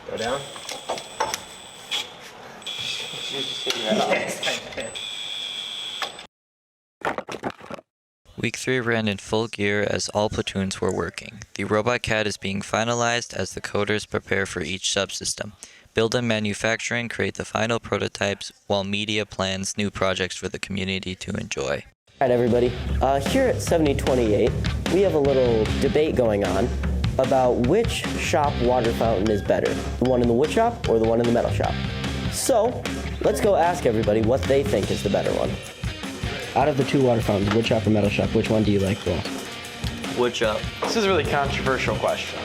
Go down. Week 3 ran in full gear as all platoons were working. The robot CAD is being finalized as the coders prepare for each subsystem. Build and manufacturing create the final prototypes, while media plans new projects for the community to enjoy. All right, everybody. Here at 7028, we have a little debate going on about which shop water fountain is better, the one in the wood shop or the one in the metal shop. So, let's go ask everybody what they think is the better one. Out of the two water fountains, wood shop or metal shop, which one do you like most? Wood shop. This is a really controversial question.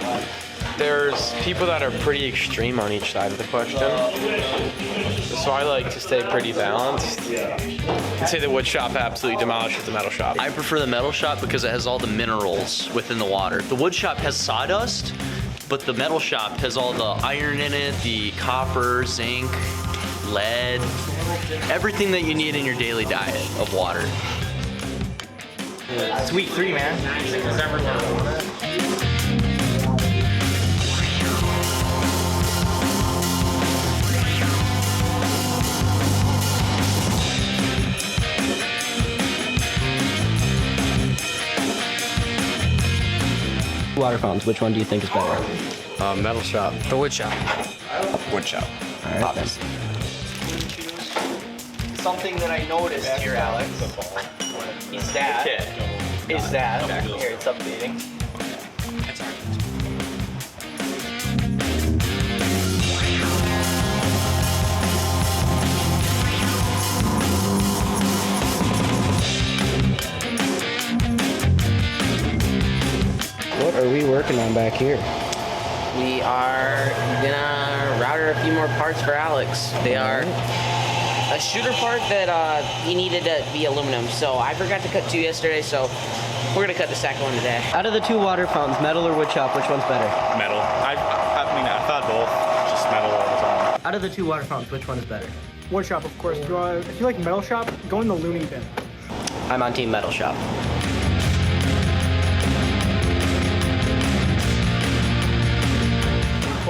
There's people that are pretty extreme on each side of the question. So I like to stay pretty balanced and say the wood shop absolutely demolishes the metal shop. I prefer the metal shop because it has all the minerals within the water. The wood shop has sawdust, but the metal shop has all the iron in it, the copper, zinc, lead, everything that you need in your daily diet of water. It's week 3, man. Water fountains, which one do you think is better? Metal shop. The wood shop. Wood shop. All right, then. Something that I noticed here, Alex, is that, here it's updating. What are we working on back here? We are gonna router a few more parts for Alex. They are a shooter part that he needed to be aluminum, so I forgot to cut 2 yesterday, so we're gonna cut the second one today. Out of the two water fountains, metal or wood shop, which one's better? Metal. I mean, I thought both. Just metal all the time. Out of the two water fountains, which one is better? Wood shop, of course. If you like metal shop, go in the loony bin. I'm on team metal shop.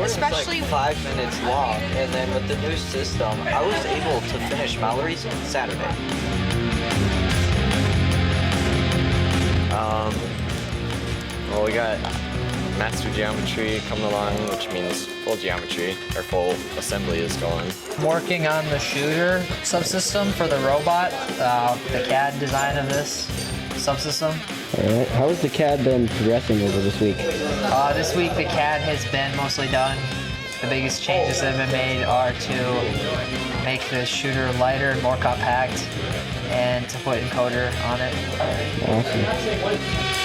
Especially like 5 minutes long, and then with the new system, I was able to finish Mallory's Saturday. Well, we got master geometry coming along, which means full geometry, or full assembly is going. I'm working on the shooter subsystem for the robot, the CAD design of this subsystem. All right. How has the CAD been progressing over this week? This week the CAD has been mostly done. The biggest changes that have been made are to make the shooter lighter and more compact and to put encoder on it. Awesome.